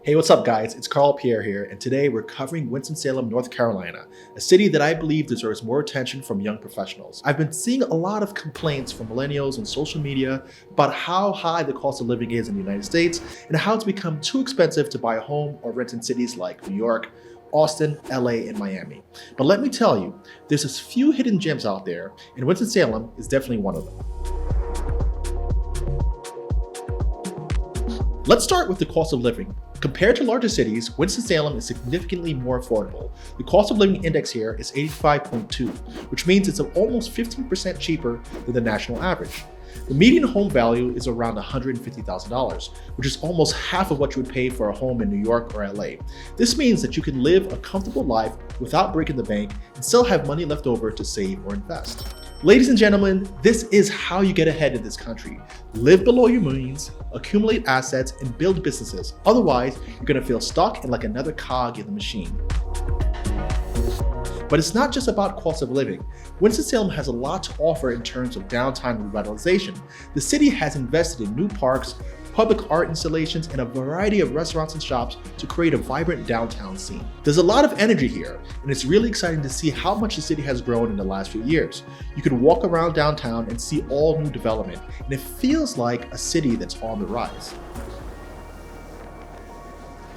Hey, what's up guys? It's Carl Pierre here, and today we're covering Winston-Salem, North Carolina, a city that I believe deserves more attention from young professionals. I've been seeing a lot of complaints from millennials on social media about how high the cost of living is in the United States and how it's become too expensive to buy a home or rent in cities like New York, Austin, LA, and Miami. But let me tell you, there's a few hidden gems out there, and Winston-Salem is definitely one of them. Let's start with the cost of living. Compared to larger cities, Winston-Salem is significantly more affordable. The cost of living index here is 85.2, which means it's almost 15% cheaper than the national average. The median home value is around $150,000, which is almost half of what you would pay for a home in New York or LA. This means that you can live a comfortable life without breaking the bank and still have money left over to save or invest. Ladies and gentlemen, this is how you get ahead in this country. Live below your means, accumulate assets, and build businesses. Otherwise, you're gonna feel stuck and like another cog in the machine. But it's not just about cost of living. Winston-Salem has a lot to offer in terms of downtown revitalization. The city has invested in new parks, public art installations, and a variety of restaurants and shops to create a vibrant downtown scene. There's a lot of energy here, and it's really exciting to see how much the city has grown in the last few years. You can walk around downtown and see all new development, and it feels like a city that's on the rise.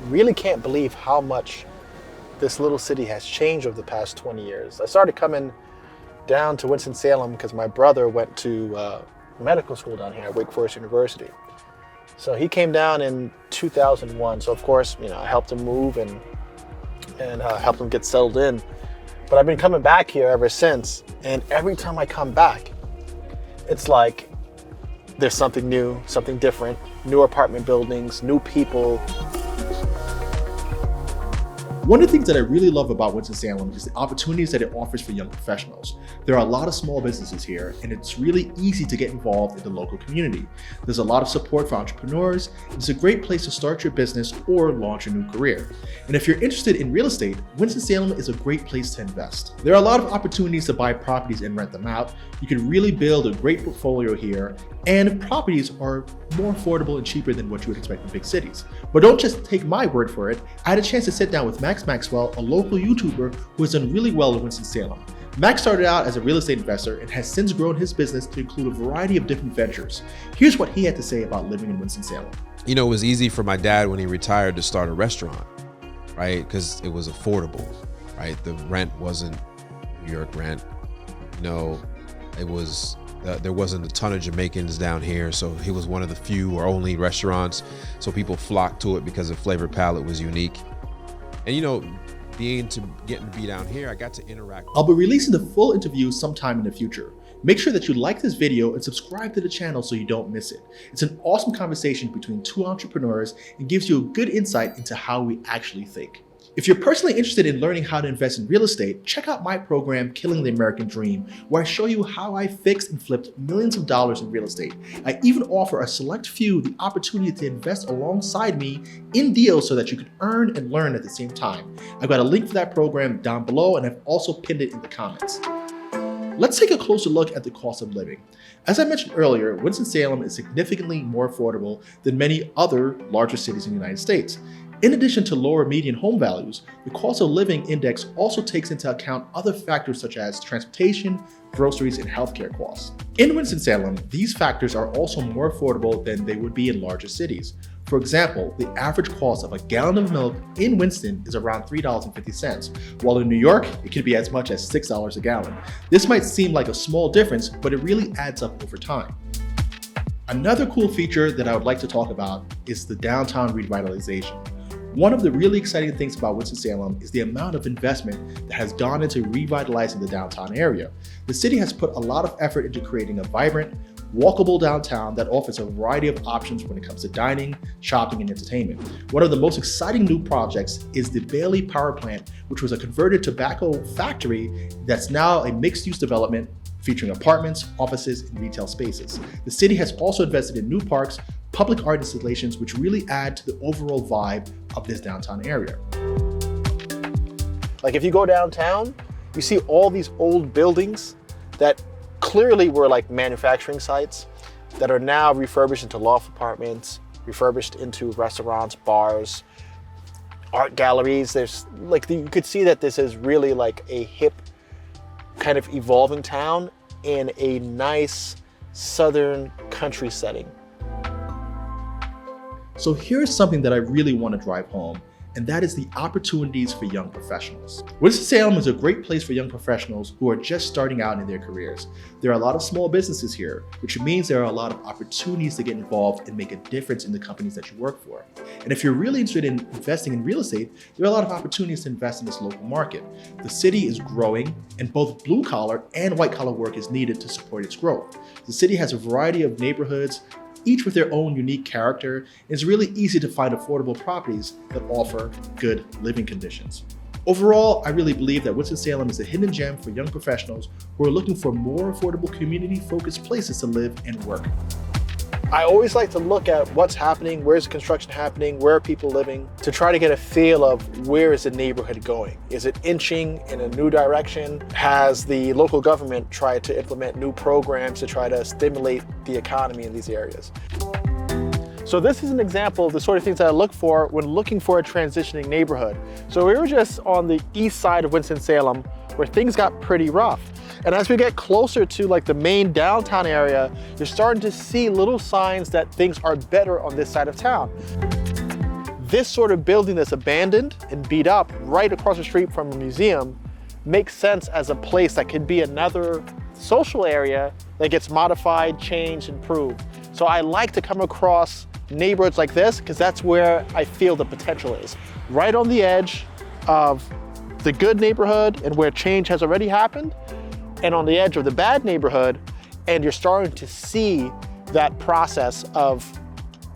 Really can't believe how much this little city has changed over the past 20 years. I started coming down to Winston-Salem because my brother went to medical school down here at Wake Forest University. So he came down in 2001. So of course, I helped him move and helped him get settled in. But I've been coming back here ever since. And every time I come back, it's like there's something new, something different, new apartment buildings, new people. One of the things that I really love about Winston-Salem is the opportunities that it offers for young professionals. There are a lot of small businesses here, and it's really easy to get involved in the local community. There's a lot of support for entrepreneurs, and it's a great place to start your business or launch a new career. And if you're interested in real estate, Winston-Salem is a great place to invest. There are a lot of opportunities to buy properties and rent them out. You can really build a great portfolio here, and properties are more affordable and cheaper than what you would expect in big cities. But don't just take my word for it. I had a chance to sit down with Maxwell, a local YouTuber who has done really well in Winston-Salem. Max started out as a real estate investor and has since grown his business to include a variety of different ventures. Here's what he had to say about living in Winston-Salem. It was easy for my dad when he retired to start a restaurant, right? Because it was affordable, right? The rent wasn't New York rent. It was there wasn't a ton of Jamaicans down here, so he was one of the few or only restaurants. So people flocked to it because the flavor palette was unique. And getting to be down here, I got to interact. I'll be releasing the full interview sometime in the future. Make sure that you like this video and subscribe to the channel so you don't miss it. It's an awesome conversation between two entrepreneurs and gives you a good insight into how we actually think. If you're personally interested in learning how to invest in real estate, check out my program, Killing the American Dream, where I show you how I fixed and flipped millions of dollars in real estate. I even offer a select few the opportunity to invest alongside me in deals so that you can earn and learn at the same time. I've got a link for that program down below, and I've also pinned it in the comments. Let's take a closer look at the cost of living. As I mentioned earlier, Winston-Salem is significantly more affordable than many other larger cities in the United States. In addition to lower median home values, the cost of living index also takes into account other factors such as transportation, groceries, and healthcare costs. In Winston-Salem, these factors are also more affordable than they would be in larger cities. For example, the average cost of a gallon of milk in Winston is around $3.50, while in New York, it can be as much as $6 a gallon. This might seem like a small difference, but it really adds up over time. Another cool feature that I would like to talk about is the downtown revitalization. One of the really exciting things about Winston-Salem is the amount of investment that has gone into revitalizing the downtown area. The city has put a lot of effort into creating a vibrant, walkable downtown that offers a variety of options when it comes to dining, shopping, and entertainment. One of the most exciting new projects is the Bailey Power Plant, which was a converted tobacco factory that's now a mixed-use development featuring apartments, offices, and retail spaces. The city has also invested in new parks, public art installations, which really add to the overall vibe of this downtown area. Like if you go downtown, you see all these old buildings that clearly were like manufacturing sites that are now refurbished into loft apartments, refurbished into restaurants, bars, art galleries. There's like, you could see that this is really like a hip kind of evolving town in a nice southern country setting. So here's something that I really want to drive home, and that is the opportunities for young professionals. Winston-Salem is a great place for young professionals who are just starting out in their careers. There are a lot of small businesses here, which means there are a lot of opportunities to get involved and make a difference in the companies that you work for. And if you're really interested in investing in real estate, there are a lot of opportunities to invest in this local market. The city is growing, and both blue collar and white collar work is needed to support its growth. The city has a variety of neighborhoods, each with their own unique character, and it's really easy to find affordable properties that offer good living conditions. Overall, I really believe that Winston-Salem is a hidden gem for young professionals who are looking for more affordable community-focused places to live and work. I always like to look at what's happening, where's the construction happening, where are people living, to try to get a feel of where is the neighborhood going. Is it inching in a new direction? Has the local government tried to implement new programs to try to stimulate the economy in these areas? So this is an example of the sort of things that I look for when looking for a transitioning neighborhood. So we were just on the east side of Winston-Salem where things got pretty rough. And as we get closer to like the main downtown area, you're starting to see little signs that things are better on this side of town. This sort of building that's abandoned and beat up right across the street from a museum makes sense as a place that could be another social area that gets modified, changed, improved. So I like to come across neighborhoods like this because that's where I feel the potential is. Right on the edge of the good neighborhood and where change has already happened, and on the edge of the bad neighborhood, and you're starting to see that process of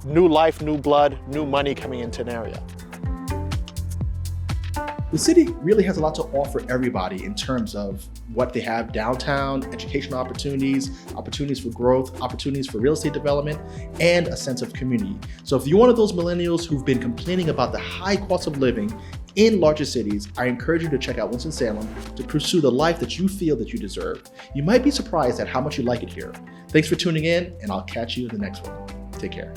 new life, new blood, new money coming into an area. The city really has a lot to offer everybody in terms of what they have downtown, educational opportunities, opportunities for growth, opportunities for real estate development, and a sense of community. So if you're one of those millennials who've been complaining about the high cost of living in larger cities, I encourage you to check out Winston-Salem to pursue the life that you feel that you deserve. You might be surprised at how much you like it here. Thanks for tuning in, and I'll catch you in the next one. Take care.